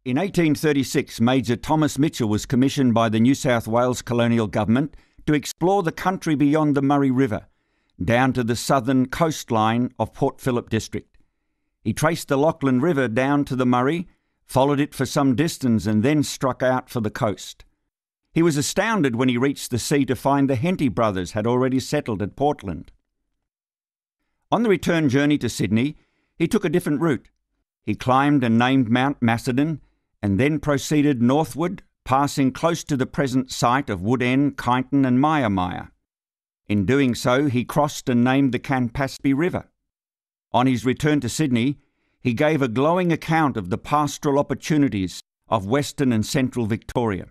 In 1836, Major Thomas Mitchell was commissioned by the New South Wales colonial government to explore the country beyond the Murray River, down to the southern coastline of Port Phillip district. He traced the Lachlan River down to the Murray, followed it for some distance and then struck out for the coast. He was astounded when he reached the sea to find the Henty brothers had already settled at Portland. On the return journey to Sydney, he took a different route. He climbed and named Mount Macedon and then proceeded northward, passing close to the present site of Woodend, Kyneton and Maya. In doing so, he crossed and named the Campaspe River. On his return to Sydney, he gave a glowing account of the pastoral opportunities of Western and Central Victoria.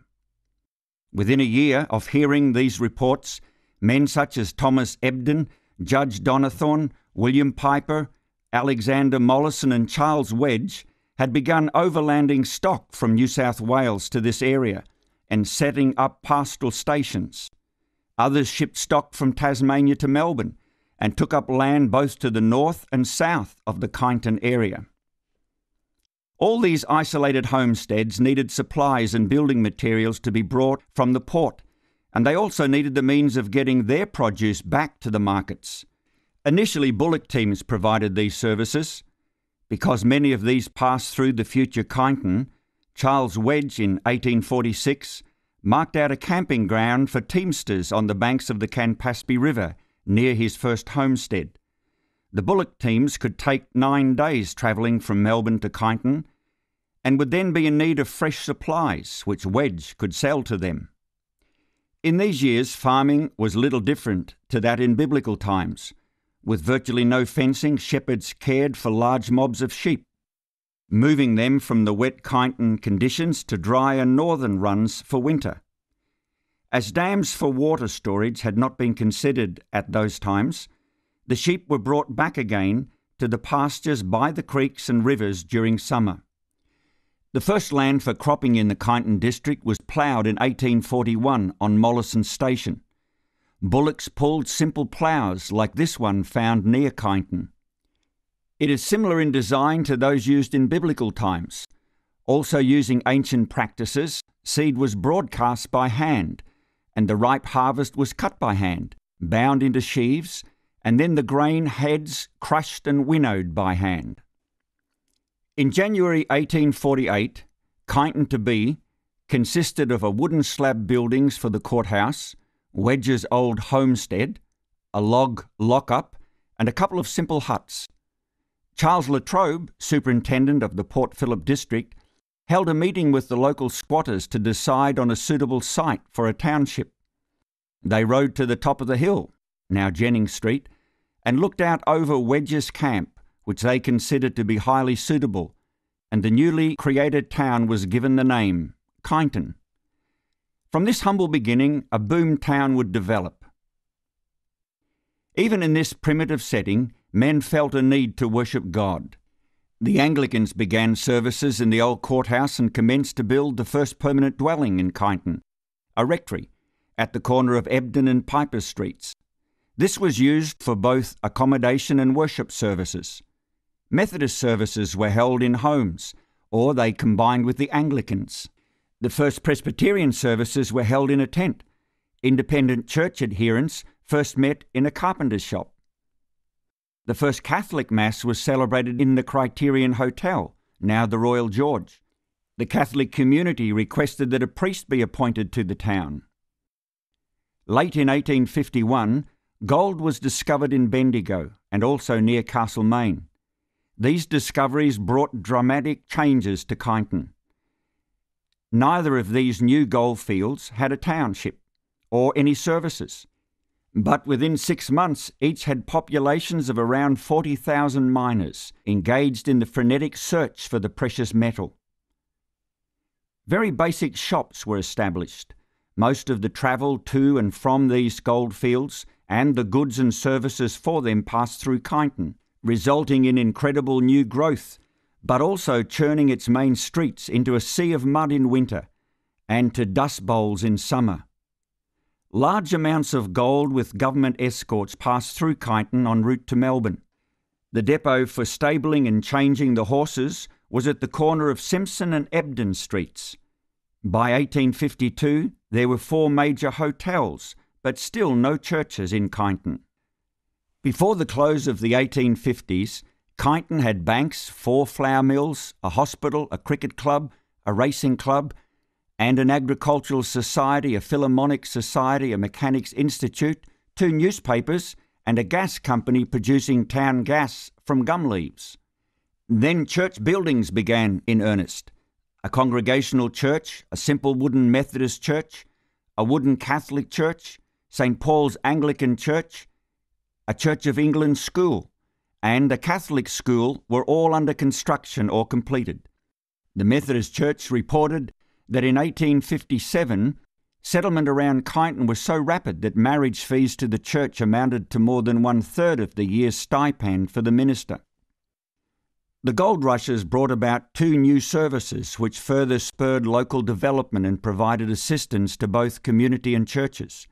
Within a year of hearing these reports, men such as Thomas Ebden, Judge Donathorne, William Piper, Alexander Mollison and Charles Wedge had begun overlanding stock from New South Wales to this area and setting up pastoral stations. Others shipped stock from Tasmania to Melbourne and took up land both to the north and south of the Kyneton area. All these isolated homesteads needed supplies and building materials to be brought from the port, and they also needed the means of getting their produce back to the markets. Initially, bullock teams provided these services. Because many of these passed through the future Kyneton, Charles Wedge in 1846 marked out a camping ground for teamsters on the banks of the Campaspe River near his first homestead. The bullock teams could take 9 days travelling from Melbourne to Kyneton and would then be in need of fresh supplies, which Wedge could sell to them. In these years, farming was little different to that in biblical times. With virtually no fencing, shepherds cared for large mobs of sheep, moving them from the wet Kyneton conditions to drier northern runs for winter. As dams for water storage had not been considered at those times, the sheep were brought back again to the pastures by the creeks and rivers during summer. The first land for cropping in the Kyneton district was ploughed in 1841 on Mollison Station. Bullocks pulled simple ploughs like this one found near Kyneton. It is similar in design to those used in biblical times. Also using ancient practices, seed was broadcast by hand, and the ripe harvest was cut by hand, bound into sheaves, and then the grain heads crushed and winnowed by hand. In January 1848, Kyneton to be consisted of a wooden slab buildings for the courthouse, Wedge's old homestead, a log lock-up, and a couple of simple huts. Charles Latrobe, superintendent of the Port Phillip district, held a meeting with the local squatters to decide on a suitable site for a township. They rode to the top of the hill, now Jennings Street, and looked out over Wedge's camp, which they considered to be highly suitable, and the newly created town was given the name Kyneton. From this humble beginning, a boom town would develop. Even in this primitive setting, men felt a need to worship God. The Anglicans began services in the old courthouse and commenced to build the first permanent dwelling in Kyneton, a rectory, at the corner of Ebden and Piper Streets. This was used for both accommodation and worship services. Methodist services were held in homes, or they combined with the Anglicans. The first Presbyterian services were held in a tent. Independent church adherents first met in a carpenter's shop. The first Catholic Mass was celebrated in the Criterion Hotel, now the Royal George. The Catholic community requested that a priest be appointed to the town. Late in 1851, gold was discovered in Bendigo and also near Castlemaine. These discoveries brought dramatic changes to Kyneton. Neither of these new goldfields had a township or any services, but within 6 months each had populations of around 40,000 miners engaged in the frenetic search for the precious metal. Very basic shops were established. Most of the travel to and from these goldfields and the goods and services for them passed through Kyneton, resulting in incredible new growth, but also churning its main streets into a sea of mud in winter and to dust bowls in summer. Large amounts of gold with government escorts passed through Kyneton en route to Melbourne. The depot for stabling and changing the horses was at the corner of Simpson and Ebden Streets. By 1852, there were 4 major hotels, but still no churches in Kyneton. Before the close of the 1850s, Kyneton had banks, 4 flour mills, a hospital, a cricket club, a racing club, and an agricultural society, a philharmonic society, a mechanics institute, 2 newspapers, and a gas company producing town gas from gum leaves. Then church buildings began in earnest. A congregational church, a simple wooden Methodist church, a wooden Catholic church, St. Paul's Anglican Church, a Church of England school, and a Catholic school were all under construction or completed. The Methodist Church reported that in 1857, settlement around Kyneton was so rapid that marriage fees to the church amounted to more than 1/3 of the year's stipend for the minister. The gold rushes brought about 2 new services which further spurred local development and provided assistance to both community and churches.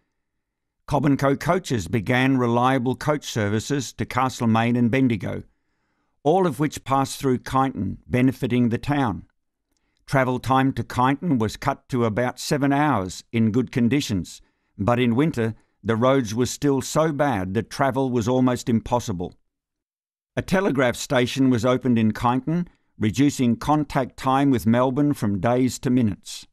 Cobb & Co coaches began reliable coach services to Castlemaine and Bendigo, all of which passed through Kyneton, benefiting the town. Travel time to Kyneton was cut to about 7 hours in good conditions, but in winter the roads were still so bad that travel was almost impossible. A telegraph station was opened in Kyneton, reducing contact time with Melbourne from days to minutes.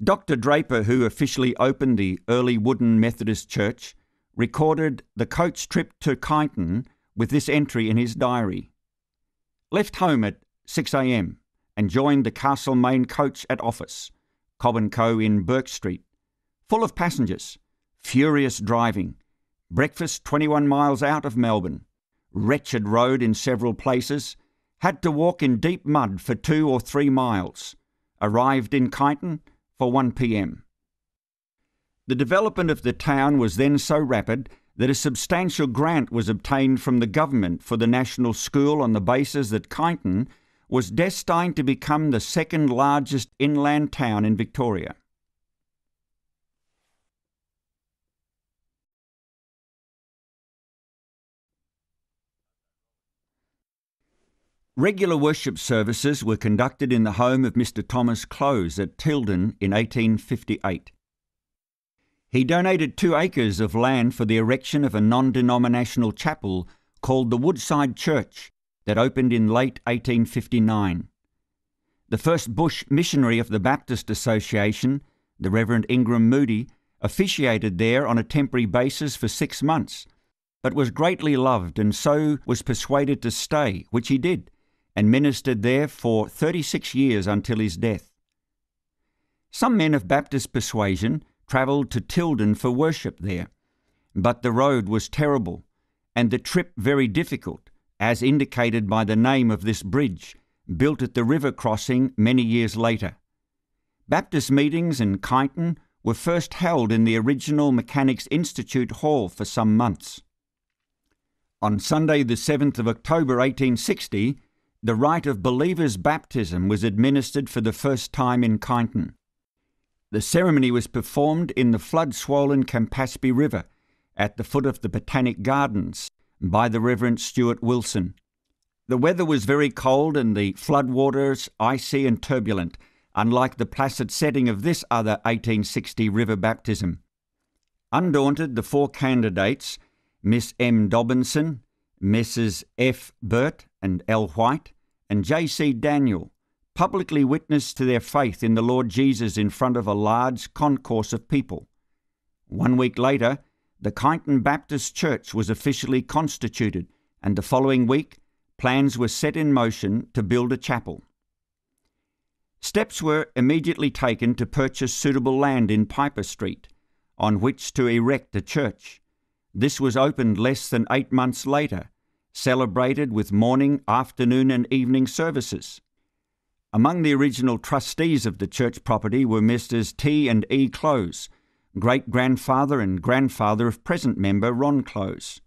Dr. Draper, who officially opened the early wooden Methodist church, recorded the coach trip to Kyneton with this entry in his diary. Left home at 6 a.m. and joined the Castlemaine coach at office, Cobb & Co in Burke Street. Full of passengers, furious driving, breakfast 21 miles out of Melbourne, wretched road in several places, had to walk in deep mud for 2 or 3 miles, arrived in Kyneton for 1 p.m. The development of the town was then so rapid that a substantial grant was obtained from the government for the national school on the basis that Kyneton was destined to become the 2nd largest inland town in Victoria. Regular worship services were conducted in the home of Mr. Thomas Close at Tilden in 1858. He donated 2 acres of land for the erection of a non-denominational chapel called the Woodside Church that opened in late 1859. The first bush missionary of the Baptist Association, the Reverend Ingram Moody, officiated there on a temporary basis for 6 months, but was greatly loved and so was persuaded to stay, which he did, and ministered there for 36 years until his death. Some men of Baptist persuasion travelled to Tilden for worship there, but the road was terrible and the trip very difficult, as indicated by the name of this bridge, built at the river crossing many years later. Baptist meetings in Kyneton were first held in the original Mechanics Institute Hall for some months. On Sunday the 7th of October 1860, the rite of believers' baptism was administered for the first time in Kyneton. The ceremony was performed in the flood-swollen Campaspe River at the foot of the Botanic Gardens by the Reverend Stuart Wilson. The weather was very cold and the floodwaters icy and turbulent, unlike the placid setting of this other 1860 river baptism. Undaunted, the 4 candidates, Miss M. Dobinson, Messrs. F. Burt and L. White, and J.C. Daniel, publicly witnessed to their faith in the Lord Jesus in front of a large concourse of people. 1 week later, the Kyneton Baptist Church was officially constituted, and the following week, plans were set in motion to build a chapel. Steps were immediately taken to purchase suitable land in Piper Street, on which to erect a church. This was opened less than 8 months later, celebrated with morning, afternoon and evening services. Among the original trustees of the church property were Messrs. T. and E. Close, great-grandfather and grandfather of present member Ron Close.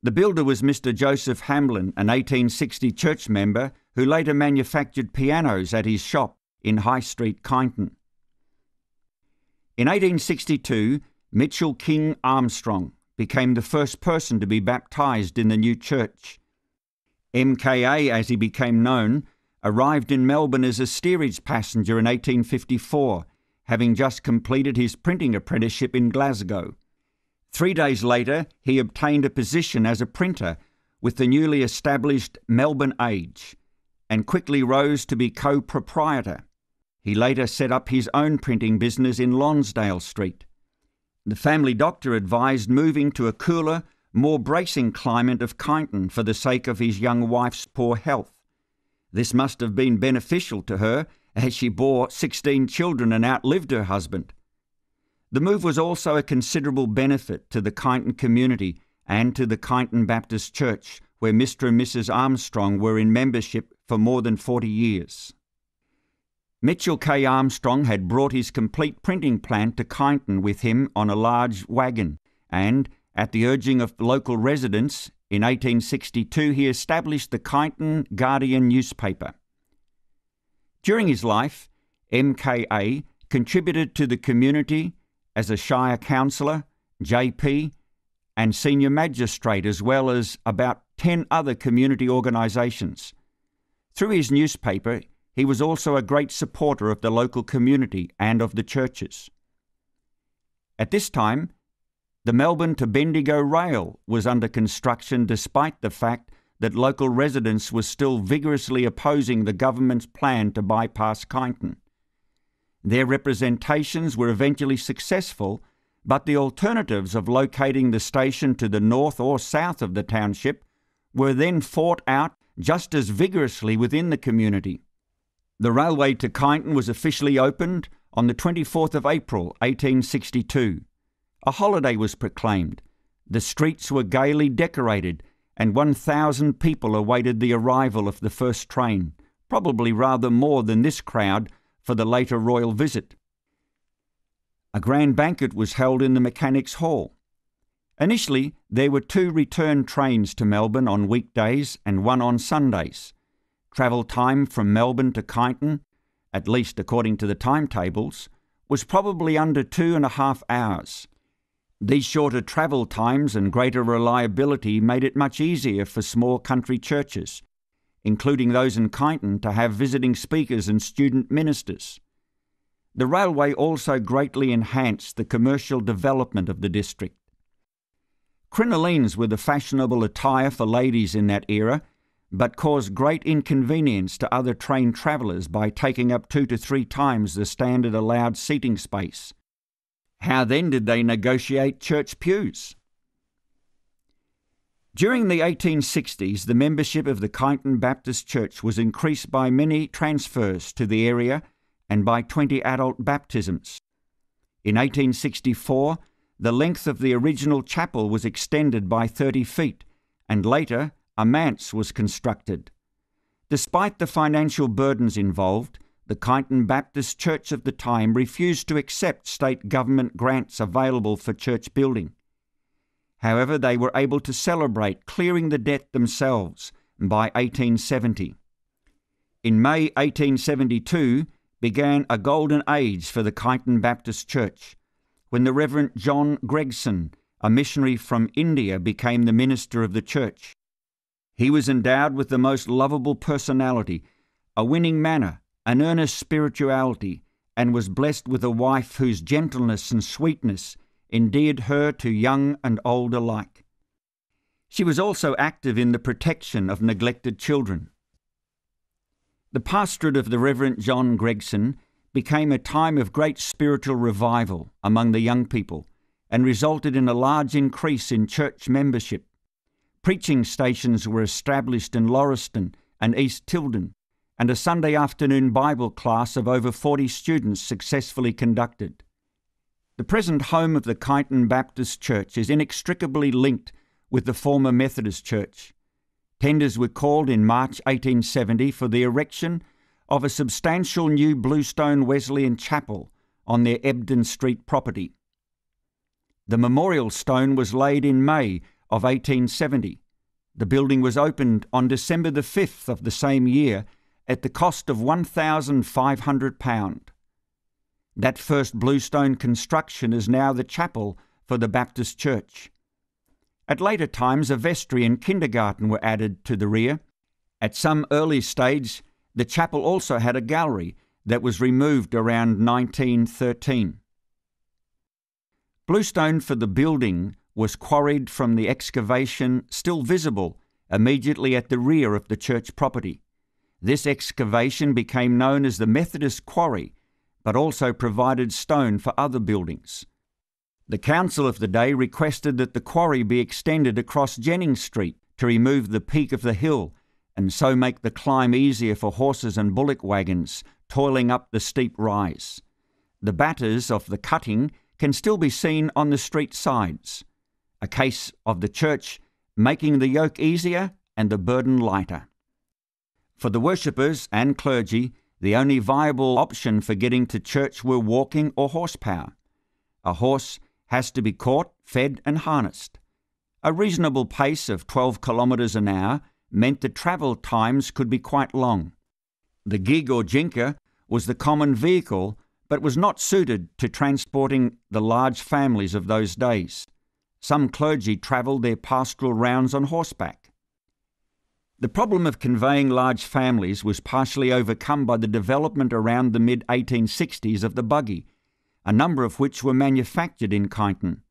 The builder was Mr. Joseph Hamlin, an 1860 church member who later manufactured pianos at his shop in High Street, Kyneton. In 1862, Mitchell King Armstrong became the first person to be baptised in the new church. MKA, as he became known, arrived in Melbourne as a steerage passenger in 1854, having just completed his printing apprenticeship in Glasgow. 3 days later, he obtained a position as a printer with the newly established Melbourne Age, and quickly rose to be co-proprietor. He later set up his own printing business in Lonsdale Street. The family doctor advised moving to a cooler, more bracing climate of Kyneton for the sake of his young wife's poor health. This must have been beneficial to her, as she bore 16 children and outlived her husband. The move was also a considerable benefit to the Kyneton community and to the Kyneton Baptist Church, where Mr. and Mrs. Armstrong were in membership for more than 40 years. Mitchell K. Armstrong had brought his complete printing plant to Kyneton with him on a large wagon, and, at the urging of local residents, in 1862 he established the Kyneton Guardian newspaper. During his life, MKA contributed to the community as a Shire councillor, JP, and senior magistrate, as well as about 10 other community organisations. Through his newspaper, he was also a great supporter of the local community and of the churches. At this time, the Melbourne to Bendigo rail was under construction, despite the fact that local residents were still vigorously opposing the government's plan to bypass Kyneton. Their representations were eventually successful, but the alternatives of locating the station to the north or south of the township were then fought out just as vigorously within the community. The railway to Kyneton was officially opened on the 24th of April 1862. A holiday was proclaimed. The streets were gaily decorated, and 1,000 people awaited the arrival of the first train, probably rather more than this crowd for the later royal visit. A grand banquet was held in the Mechanics' Hall. Initially, there were 2 return trains to Melbourne on weekdays and 1 on Sundays. Travel time from Melbourne to Kyneton, at least according to the timetables, was probably under 2.5 hours. These shorter travel times and greater reliability made it much easier for small country churches, including those in Kyneton, to have visiting speakers and student ministers. The railway also greatly enhanced the commercial development of the district. Crinolines were the fashionable attire for ladies in that era, but caused great inconvenience to other train travellers by taking up 2 to 3 times the standard allowed seating space. How then did they negotiate church pews? During the 1860s, the membership of the Kyneton Baptist Church was increased by many transfers to the area and by 20 adult baptisms. In 1864, the length of the original chapel was extended by 30 feet, and later a manse was constructed. Despite the financial burdens involved, the Kyneton Baptist Church of the time refused to accept state government grants available for church building. However, they were able to celebrate clearing the debt themselves by 1870. In May 1872 began a golden age for the Kyneton Baptist Church, when the Reverend John Gregson, a missionary from India, became the minister of the church. He was endowed with the most lovable personality, a winning manner, an earnest spirituality, and was blessed with a wife whose gentleness and sweetness endeared her to young and old alike. She was also active in the protection of neglected children. The pastorate of the Reverend John Gregson became a time of great spiritual revival among the young people and resulted in a large increase in church membership. Preaching stations were established in Lauriston and East Tilden, and a Sunday afternoon Bible class of over 40 students successfully conducted. The present home of the Kyneton Baptist Church is inextricably linked with the former Methodist Church. Tenders were called in March 1870 for the erection of a substantial new bluestone Wesleyan chapel on their Ebden Street property. The memorial stone was laid in May of 1870. The building was opened on December the 5th of the same year at the cost of £1,500. That first bluestone construction is now the chapel for the Baptist Church. At later times, a vestry and kindergarten were added to the rear. At some early stage, The chapel also had a gallery that was removed around 1913. Bluestone for the building was quarried from the excavation still visible immediately at the rear of the church property. This excavation became known as the Methodist Quarry, but also provided stone for other buildings. The council of the day requested that the quarry be extended across Jennings Street to remove the peak of the hill and so make the climb easier for horses and bullock wagons toiling up the steep rise. The batters of the cutting can still be seen on the street sides, a case of the church making the yoke easier and the burden lighter. For the worshippers and clergy, the only viable option for getting to church were walking or horsepower. A horse has to be caught, fed and harnessed. A reasonable pace of 12 kilometres an hour meant that travel times could be quite long. The gig or jinker was the common vehicle, but was not suited to transporting the large families of those days. Some clergy travelled their pastoral rounds on horseback. The problem of conveying large families was partially overcome by the development around the mid-1860s of the buggy, a number of which were manufactured in Kyneton.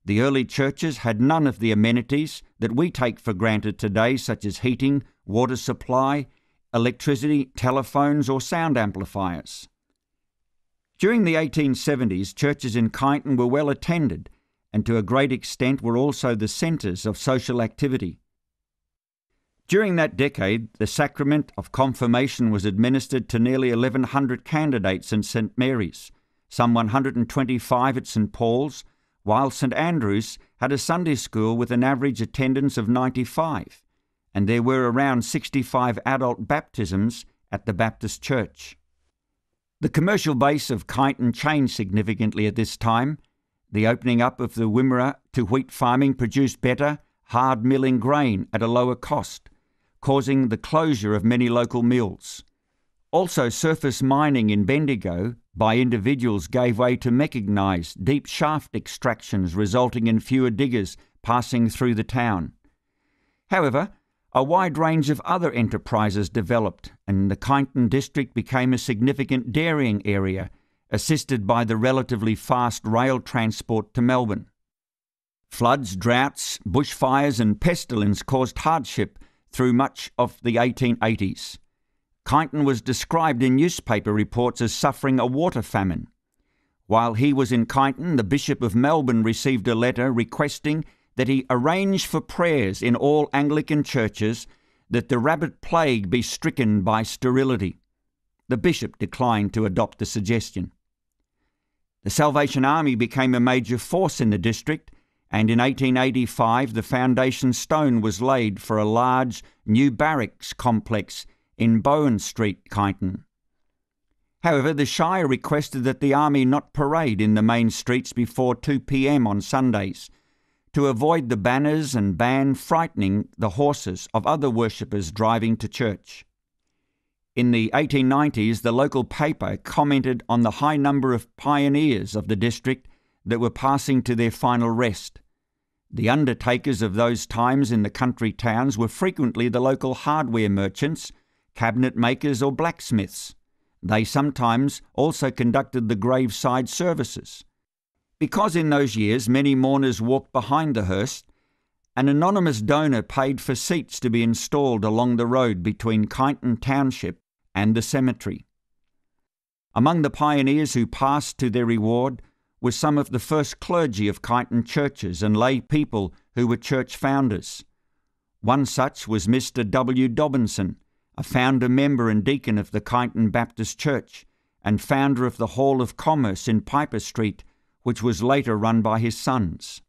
The early churches had none of the amenities that we take for granted today, such as heating, water supply, electricity, telephones or sound amplifiers. During the 1870s, churches in Kyneton were well attended and to a great extent were also the centres of social activity. During that decade, the sacrament of confirmation was administered to nearly 1,100 candidates in St Mary's, some 125 at St Paul's, while St Andrew's had a Sunday school with an average attendance of 95, and there were around 65 adult baptisms at the Baptist Church. The commercial base of Kyneton changed significantly at this time. The opening up of the Wimmera to wheat farming produced better, hard milling grain at a lower cost, causing the closure of many local mills. Also, surface mining in Bendigo by individuals gave way to mechanised deep shaft extractions, resulting in fewer diggers passing through the town. However, a wide range of other enterprises developed, and the Kyneton district became a significant dairying area, assisted by the relatively fast rail transport to Melbourne. Floods, droughts, bushfires and pestilence caused hardship through much of the 1880s. Kyneton was described in newspaper reports as suffering a water famine. While he was in Kyneton, the Bishop of Melbourne received a letter requesting that he arrange for prayers in all Anglican churches that the rabbit plague be stricken by sterility. The bishop declined to adopt the suggestion. The Salvation Army became a major force in the district, and in 1885 the foundation stone was laid for a large new barracks complex in Bowen Street, Kyneton. However, the Shire requested that the army not parade in the main streets before 2 p.m. on Sundays, to avoid the banners and band frightening the horses of other worshippers driving to church. In the 1890s, the local paper commented on the high number of pioneers of the district that were passing to their final rest. The undertakers of those times in the country towns were frequently the local hardware merchants, cabinet makers or blacksmiths. They sometimes also conducted the graveside services. Because in those years many mourners walked behind the hearse, an anonymous donor paid for seats to be installed along the road between Kyneton Township and the cemetery. Among the pioneers who passed to their reward were some of the first clergy of Kyneton churches and lay people who were church founders. One such was Mr. W. Dobinson, a founder member and deacon of the Kyneton Baptist Church and founder of the Hall of Commerce in Piper Street, which was later run by his sons.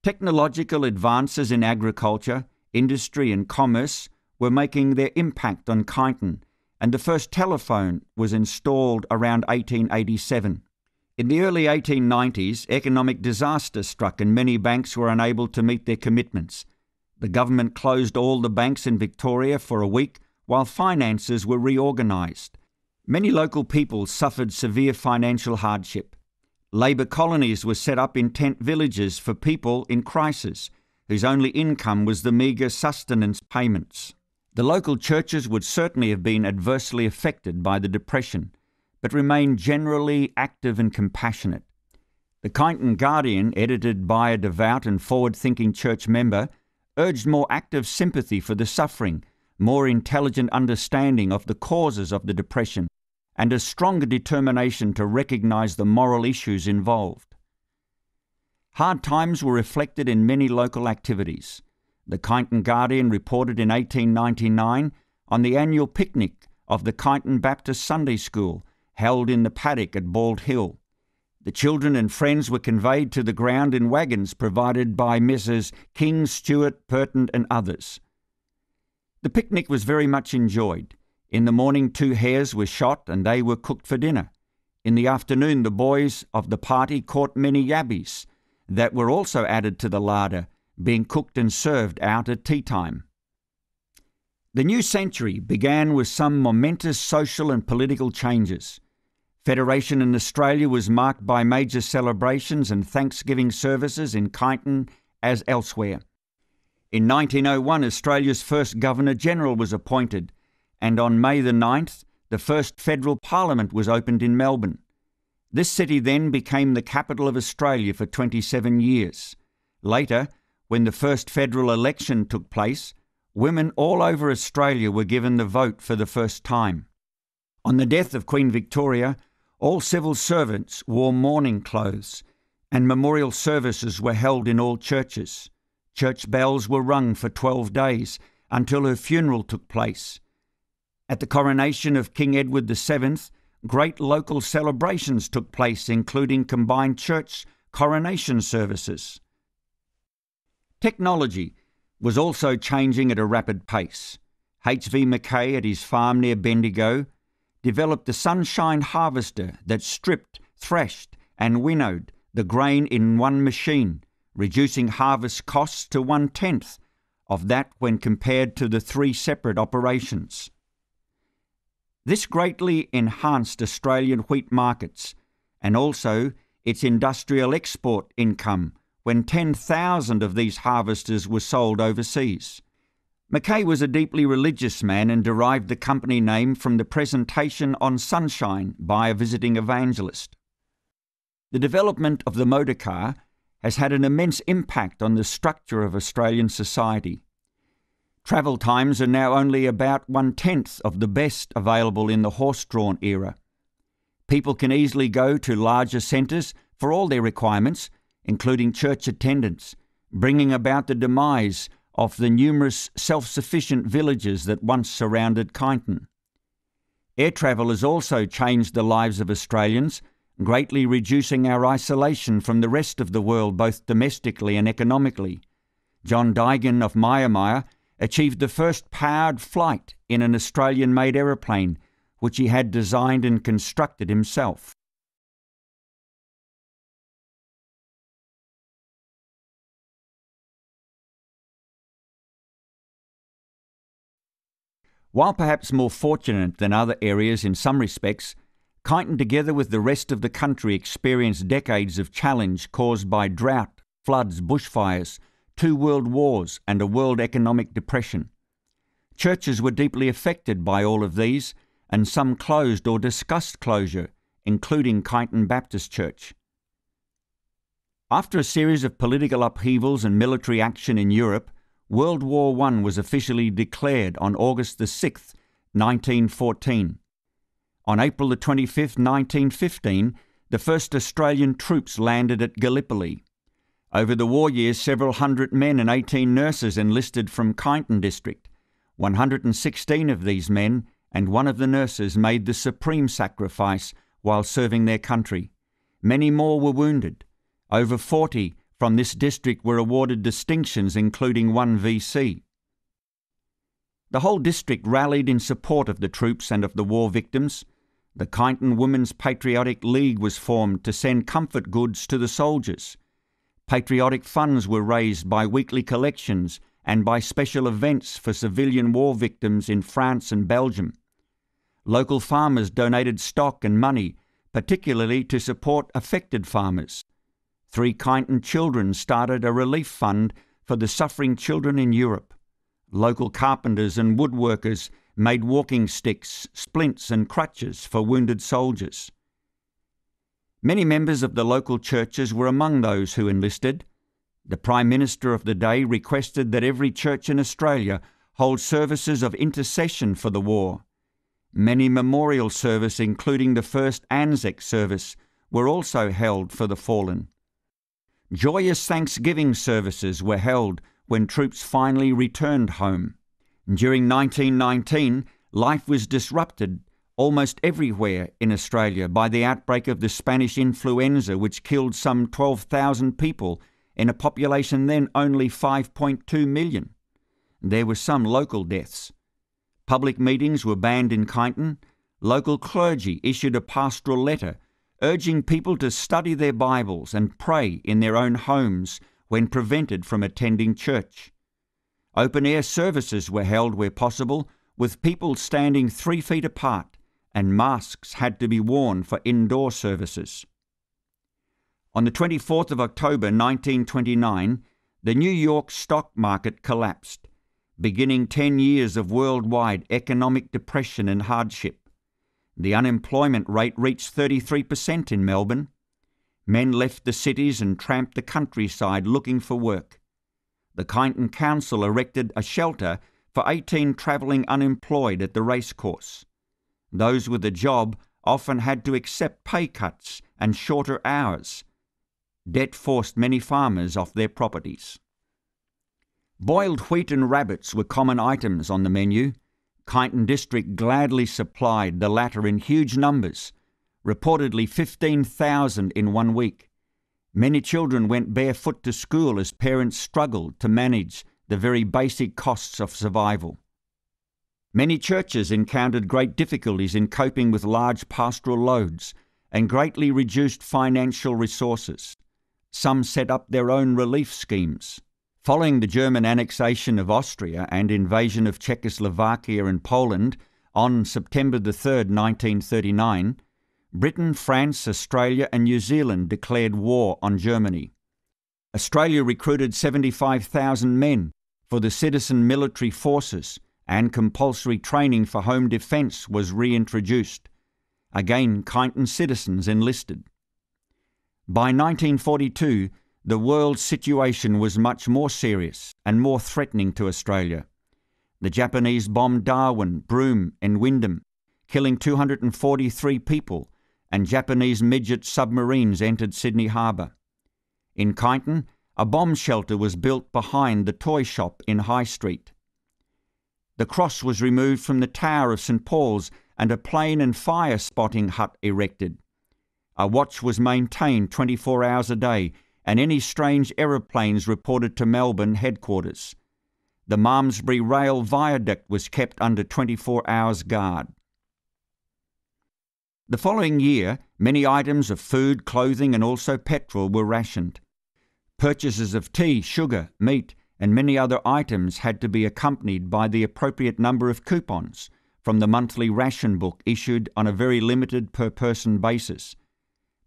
Technological advances in agriculture, industry and commerce were making their impact on Kyneton, and the first telephone was installed around 1887. In the early 1890s, economic disaster struck and many banks were unable to meet their commitments. The government closed all the banks in Victoria for a week while finances were reorganised. Many local people suffered severe financial hardship. Labour colonies were set up in tent villages for people in crisis, whose only income was the meagre sustenance payments. The local churches would certainly have been adversely affected by the Depression, but remained generally active and compassionate. The Kyneton Guardian, edited by a devout and forward-thinking church member, urged more active sympathy for the suffering, more intelligent understanding of the causes of the Depression, and a stronger determination to recognise the moral issues involved. Hard times were reflected in many local activities. The Kyneton Guardian reported in 1899 on the annual picnic of the Kyneton Baptist Sunday School held in the paddock at Bald Hill. The children and friends were conveyed to the ground in wagons provided by Messrs. King, Stewart, Purton and others. The picnic was very much enjoyed. In the morning 2 hares were shot and they were cooked for dinner. In the afternoon the boys of the party caught many yabbies that were also added to the larder, being cooked and served out at tea time. The new century began with some momentous social and political changes. Federation in Australia was marked by major celebrations and Thanksgiving services in Kyneton as elsewhere. In 1901, Australia's first Governor-General was appointed, and on May the 9th, the first federal parliament was opened in Melbourne. This city then became the capital of Australia for 27 years. Later, when the first federal election took place, women all over Australia were given the vote for the first time. On the death of Queen Victoria, all civil servants wore mourning clothes, and memorial services were held in all churches. Church bells were rung for 12 days until her funeral took place. At the coronation of King Edward VII, great local celebrations took place, including combined church coronation services. Technology was also changing at a rapid pace. H.V. Mackay at his farm near Bendigo developed the sunshine harvester that stripped, threshed and winnowed the grain in one machine, reducing harvest costs to 1/10 of that when compared to the 3 separate operations. This greatly enhanced Australian wheat markets and also its industrial export income when 10,000 of these harvesters were sold overseas. Mackay was a deeply religious man and derived the company name from the presentation on sunshine by a visiting evangelist. The development of the motor car has had an immense impact on the structure of Australian society. Travel times are now only about 1/10 of the best available in the horse-drawn era. People can easily go to larger centres for all their requirements, including church attendance, bringing about the demise of the numerous self-sufficient villages that once surrounded Kyneton. Air travel has also changed the lives of Australians, greatly reducing our isolation from the rest of the world both domestically and economically. John Dygan of Maya achieved the first powered flight in an Australian-made aeroplane, which he had designed and constructed himself. While perhaps more fortunate than other areas in some respects, Kyneton, together with the rest of the country, experienced decades of challenge caused by drought, floods, bushfires, 2 world wars and a world economic depression. Churches were deeply affected by all of these, and some closed or discussed closure, including Kyneton Baptist Church. After a series of political upheavals and military action in Europe, World War I was officially declared on August 6, 1914. On April 25, 1915, the first Australian troops landed at Gallipoli. Over the war years, several hundred men and 18 nurses enlisted from Kyneton district. 116 of these men and one of the nurses made the supreme sacrifice while serving their country. Many more were wounded. Over 40 from this district were awarded distinctions, including 1 VC. The whole district rallied in support of the troops and of the war victims. The Kyneton Women's Patriotic League was formed to send comfort goods to the soldiers. Patriotic funds were raised by weekly collections and by special events for civilian war victims in France and Belgium. Local farmers donated stock and money, particularly to support affected farmers. 3 Kyneton children started a relief fund for the suffering children in Europe. Local carpenters and woodworkers made walking sticks, splints and crutches for wounded soldiers. Many members of the local churches were among those who enlisted. The Prime Minister of the day requested that every church in Australia hold services of intercession for the war. Many memorial services, including the first Anzac service, were also held for the fallen. Joyous Thanksgiving services were held when troops finally returned home. During 1919, life was disrupted almost everywhere in Australia by the outbreak of the Spanish influenza, which killed some 12,000 people in a population then only 5.2 million. There were some local deaths. Public meetings were banned in Kyneton. Local clergy issued a pastoral letter urging people to study their Bibles and pray in their own homes when prevented from attending church. Open-air services were held where possible, with people standing 3 feet apart, and masks had to be worn for indoor services. On the 24th of October 1929, the New York stock market collapsed, beginning 10 years of worldwide economic depression and hardship. The unemployment rate reached 33% in Melbourne. Men left the cities and tramped the countryside looking for work. The Kyneton Council erected a shelter for 18 travelling unemployed at the racecourse. Those with a job often had to accept pay cuts and shorter hours. Debt forced many farmers off their properties. Boiled wheat and rabbits were common items on the menu. Kyneton District gladly supplied the latter in huge numbers, reportedly 15,000 in 1 week. Many children went barefoot to school as parents struggled to manage the very basic costs of survival. Many churches encountered great difficulties in coping with large pastoral loads and greatly reduced financial resources. Some set up their own relief schemes. Following the German annexation of Austria and invasion of Czechoslovakia and Poland on September 3, 1939, Britain, France, Australia and New Zealand declared war on Germany. Australia recruited 75,000 men for the citizen military forces, and compulsory training for home defence was reintroduced. Again, Kyneton citizens enlisted. By 1942, the world's situation was much more serious and more threatening to Australia. The Japanese bombed Darwin, Broome and Wyndham, killing 243 people, and Japanese midget submarines entered Sydney Harbour. In Kyneton, a bomb shelter was built behind the toy shop in High Street. The cross was removed from the tower of St Paul's and a plane and fire spotting hut erected. A watch was maintained 24 hours a day, and any strange aeroplanes reported to Melbourne headquarters. The Malmesbury Rail Viaduct was kept under 24 hours guard. The following year, many items of food, clothing and also petrol were rationed. Purchases of tea, sugar, meat and many other items had to be accompanied by the appropriate number of coupons from the monthly ration book issued on a very limited per-person basis.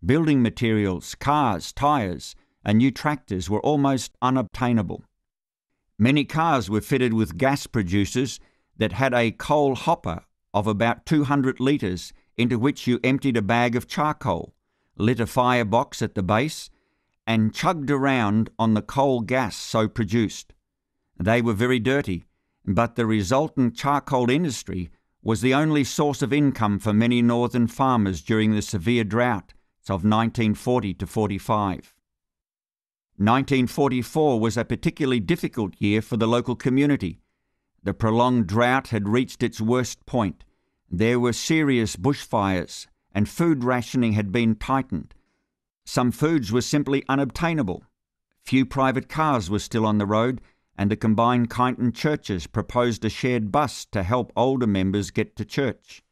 Building materials, cars, tyres and new tractors were almost unobtainable. Many cars were fitted with gas producers that had a coal hopper of about 200 litres into which you emptied a bag of charcoal, lit a firebox at the base, and chugged around on the coal gas so produced. They were very dirty, but the resultant charcoal industry was the only source of income for many northern farmers during the severe drought of 1940 to 45. 1944 was a particularly difficult year for the local community. The prolonged drought had reached its worst point. There were serious bushfires and food rationing had been tightened. Some foods were simply unobtainable. Few private cars were still on the road, and the combined Kyneton churches proposed a shared bus to help older members get to church.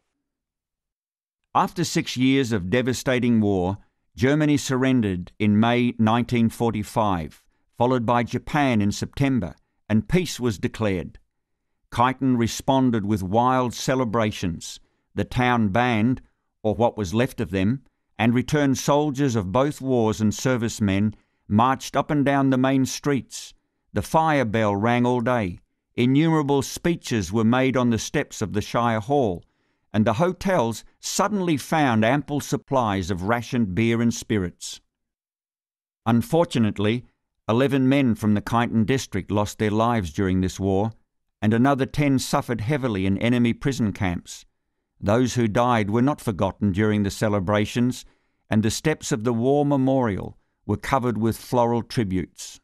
After 6 years of devastating war, Germany surrendered in May 1945, followed by Japan in September, and peace was declared. Kyneton responded with wild celebrations. The town band, or what was left of them, and returned soldiers of both wars and servicemen marched up and down the main streets. The fire bell rang all day. innumerable speeches were made on the steps of the Shire Hall, and the hotels suddenly found ample supplies of rationed beer and spirits. Unfortunately, 11 men from the Kyneton district lost their lives during this war, and another 10 suffered heavily in enemy prison camps. Those who died were not forgotten during the celebrations, and the steps of the war memorial were covered with floral tributes.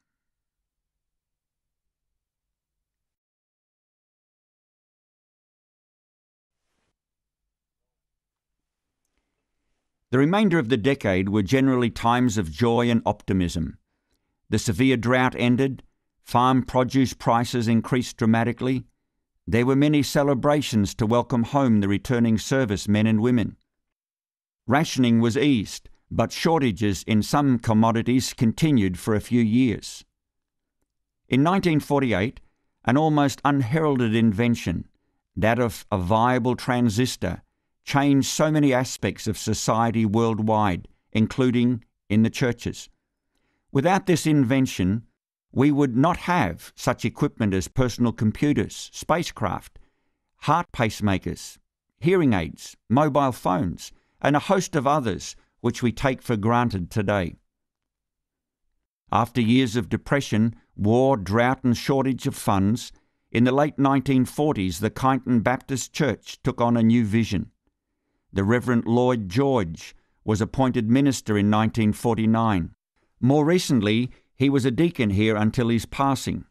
The remainder of the decade were generally times of joy and optimism. The severe drought ended, farm produce prices increased dramatically. There were many celebrations to welcome home the returning service men and women. Rationing was eased, but shortages in some commodities continued for a few years. In 1948, an almost unheralded invention, that of a viable transistor, changed so many aspects of society worldwide, including in the churches. Without this invention, we would not have such equipment as personal computers, spacecraft, heart pacemakers, hearing aids, mobile phones, and a host of others which we take for granted today. After years of depression, war, drought and shortage of funds, in the late 1940s the Kyneton Baptist Church took on a new vision. The Reverend Lloyd George was appointed minister in 1949. More recently, he was a deacon here until his passing.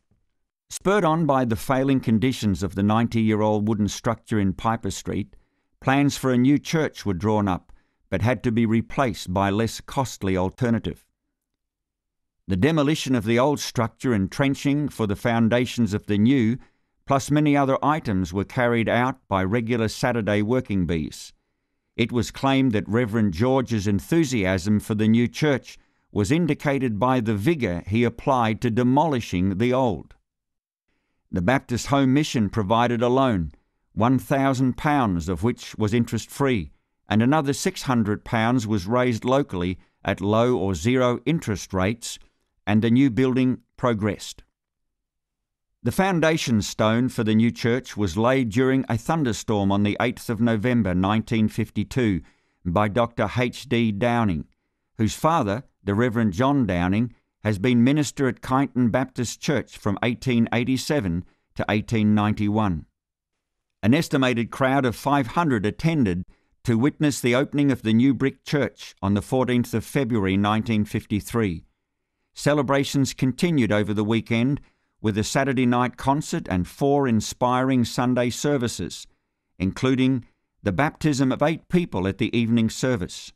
Spurred on by the failing conditions of the 90-year-old wooden structure in Piper Street, plans for a new church were drawn up, but had to be replaced by a less costly alternative. The demolition of the old structure and trenching for the foundations of the new, plus many other items, were carried out by regular Saturday working bees. It was claimed that Reverend George's enthusiasm for the new church was indicated by the vigour he applied to demolishing the old. The Baptist Home Mission provided a loan, £1,000 of which was interest-free, and another £600 was raised locally at low or zero interest rates, and the new building progressed. The foundation stone for the new church was laid during a thunderstorm on the 8th of November 1952 by Dr. H.D. Downing, whose father, the Reverend John Downing, has been minister at Kyneton Baptist Church from 1887 to 1891. An estimated crowd of 500 attended to witness the opening of the new brick church on the 14th of February 1953. Celebrations continued over the weekend with a Saturday night concert and 4 inspiring Sunday services, including the baptism of 8 people at the evening service.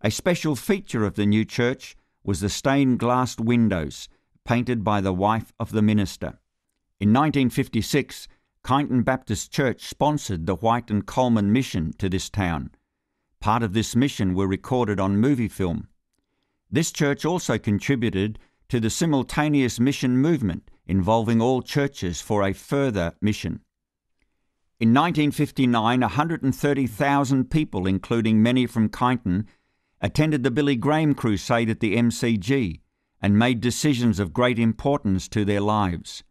A special feature of the new church was the stained glass windows, painted by the wife of the minister. In 1956, Kyneton Baptist Church sponsored the White and Coleman mission to this town. Part of this mission were recorded on movie film. This church also contributed to the simultaneous mission movement involving all churches for a further mission. In 1959, 130,000 people, including many from Kyneton, attended the Billy Graham crusade at the MCG and made decisions of great importance to their lives.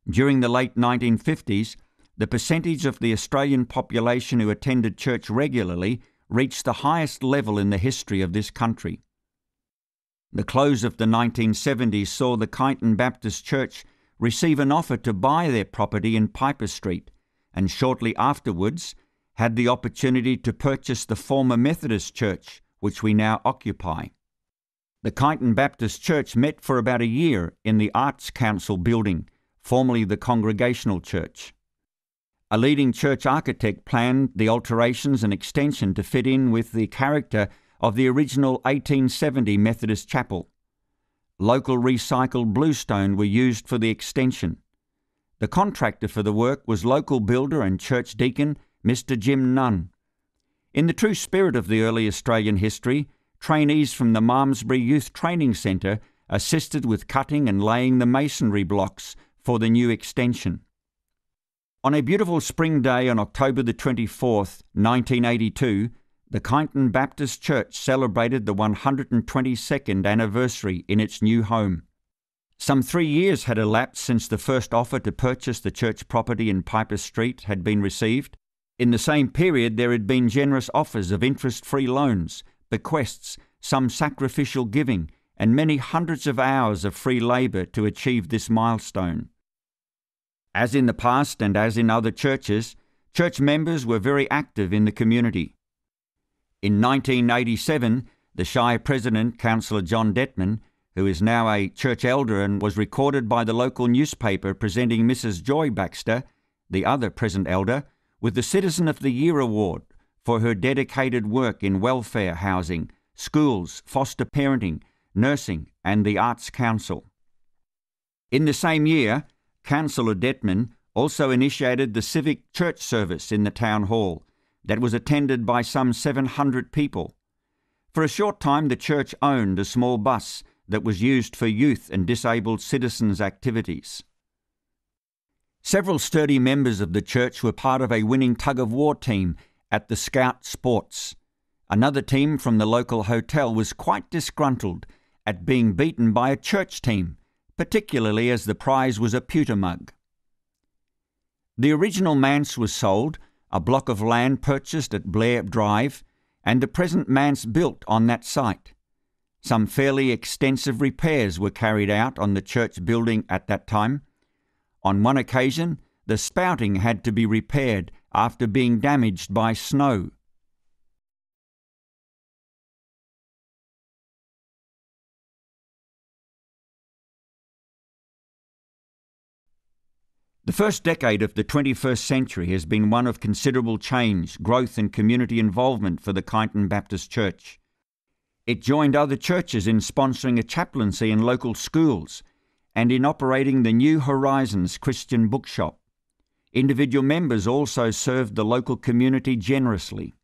During the late 1950s, the percentage of the Australian population who attended church regularly reached the highest level in the history of this country. The close of the 1970s saw the Kyneton Baptist Church receive an offer to buy their property in Piper Street, and shortly afterwards had the opportunity to purchase the former Methodist Church, which we now occupy. The Kyneton Baptist Church met for about a year in the Arts Council building, formerly the Congregational Church. A leading church architect planned the alterations and extension to fit in with the character of the original 1870 Methodist chapel. Local recycled bluestone were used for the extension. The contractor for the work was local builder and church deacon Mr. Jim Nunn. In the true spirit of the early Australian history, trainees from the Malmesbury Youth Training Centre assisted with cutting and laying the masonry blocks for the new extension. On a beautiful spring day on October the 24th, 1982, the Kyneton Baptist Church celebrated the 122nd anniversary in its new home. Some 3 years had elapsed since the first offer to purchase the church property in Piper Street had been received. In the same period, there had been generous offers of interest-free loans, bequests, some sacrificial giving, and many hundreds of hours of free labour to achieve this milestone. As in the past and as in other churches, church members were very active in the community. In 1987, the Shire President, Councillor John Detman, who is now a church elder and was recorded by the local newspaper presenting Mrs. Joy Baxter, the other present elder, with the Citizen of the Year award for her dedicated work in welfare housing, schools, foster parenting, nursing and the Arts Council. In the same year, Councillor Detman also initiated the civic church service in the town hall that was attended by some 700 people. For a short time, the church owned a small bus that was used for youth and disabled citizens' activities. Several sturdy members of the church were part of a winning tug-of-war team at the Scout Sports. Another team from the local hotel was quite disgruntled at being beaten by a church team, particularly as the prize was a pewter mug. The original manse was sold, a block of land purchased at Blair Drive, and the present manse built on that site. Some fairly extensive repairs were carried out on the church building at that time. On one occasion, the spouting had to be repaired after being damaged by snow. The first decade of the 21st century has been one of considerable change, growth and community involvement for the Kyneton Baptist Church. It joined other churches in sponsoring a chaplaincy in local schools and in operating the New Horizons Christian Bookshop. Individual members also served the local community generously.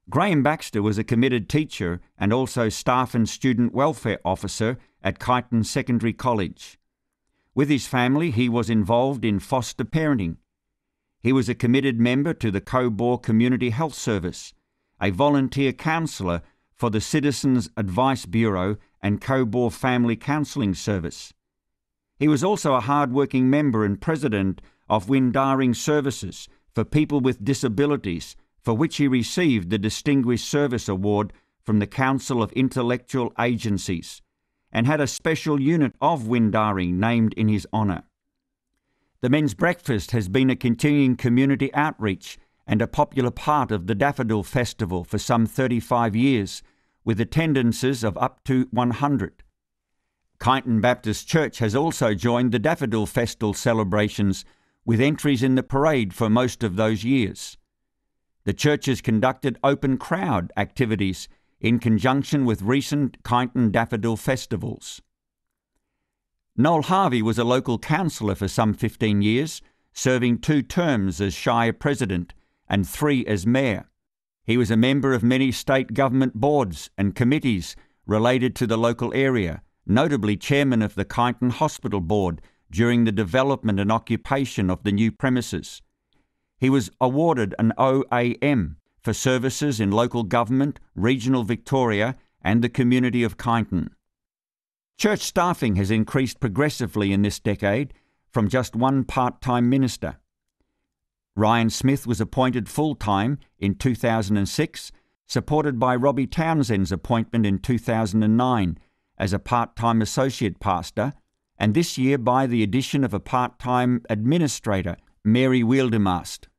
Graham Baxter was a committed teacher and also staff and student welfare officer at Kyneton Secondary College. With his family, he was involved in foster parenting. He was a committed member to the Cobor Community Health Service, a volunteer counsellor for the Citizens Advice Bureau and Cobor Family Counselling Service. He was also a hard-working member and president of Windaring Services for People with Disabilities, for which he received the Distinguished Service Award from the Council of Intellectual Agencies, and had a special unit of Windaring named in his honour. The Men's Breakfast has been a continuing community outreach and a popular part of the Daffodil Festival for some 35 years, with attendances of up to 100. Kyneton Baptist Church has also joined the Daffodil Festival celebrations with entries in the parade for most of those years. The church has conducted open crowd activities in conjunction with recent Kyneton Daffodil Festivals. Noel Harvey was a local councillor for some 15 years, serving 2 terms as Shire President and 3 as Mayor. He was a member of many state government boards and committees related to the local area, notably chairman of the Kyneton Hospital Board during the development and occupation of the new premises. He was awarded an OAM for services in local government, regional Victoria and the community of Kyneton. Church staffing has increased progressively in this decade from just 1 part-time minister. Ryan Smith was appointed full-time in 2006, supported by Robbie Townsend's appointment in 2009 as a part-time associate pastor, and this year by the addition of a part-time administrator, Mary Wieldemast.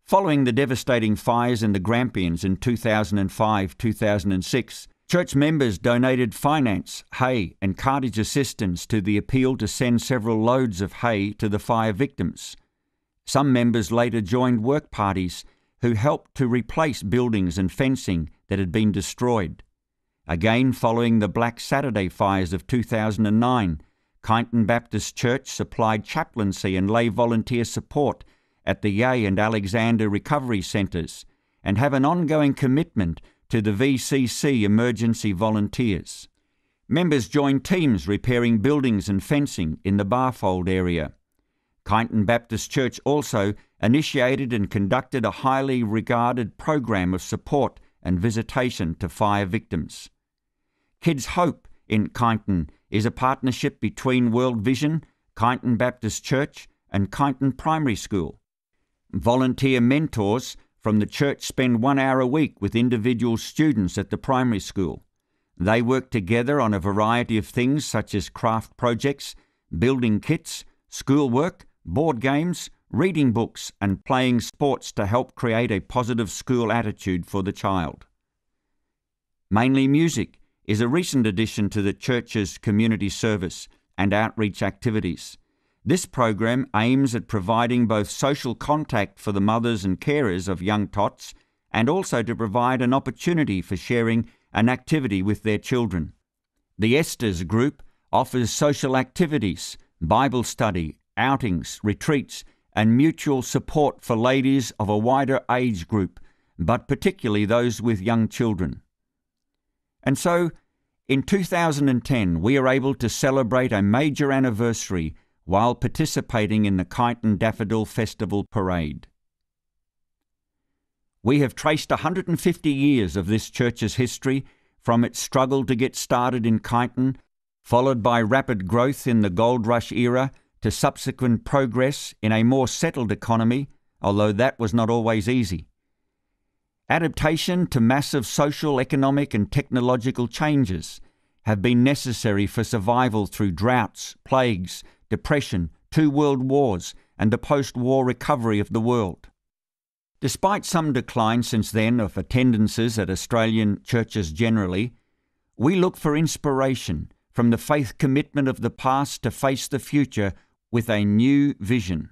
Following the devastating fires in the Grampians in 2005-2006, church members donated finance, hay and cartage assistance to the appeal to send several loads of hay to the fire victims. Some members later joined work parties who helped to replace buildings and fencing that had been destroyed. Again, following the Black Saturday fires of 2009, Kyneton Baptist Church supplied chaplaincy and lay volunteer support at the Yea and Alexander Recovery Centres and have an ongoing commitment to the VCC emergency volunteers. Members joined teams repairing buildings and fencing in the Barfold area. Kyneton Baptist Church also initiated and conducted a highly regarded program of support and visitation to fire victims. Kids Hope in Kyneton is a partnership between World Vision, Kyneton Baptist Church, and Kyneton Primary School. Volunteer mentors from the church spend 1 hour a week with individual students at the primary school. They work together on a variety of things such as craft projects, building kits, schoolwork, board games, reading books, and playing sports to help create a positive school attitude for the child. Mainly Music is a recent addition to the church's community service and outreach activities. This program aims at providing both social contact for the mothers and carers of young tots and also to provide an opportunity for sharing an activity with their children. The Esther's group offers social activities, Bible study, outings, retreats, and mutual support for ladies of a wider age group, but particularly those with young children. And so, in 2010, we are able to celebrate a major anniversary while participating in the Kyneton Daffodil Festival Parade. We have traced 150 years of this church's history, from its struggle to get started in Kyneton, followed by rapid growth in the gold rush era, to subsequent progress in a more settled economy, although that was not always easy. Adaptation to massive social, economic and technological changes have been necessary for survival through droughts, plagues, depression, 2 world wars, and the post-war recovery of the world. Despite some decline since then of attendances at Australian churches generally, we look for inspiration from the faith commitment of the past to face the future with a new vision.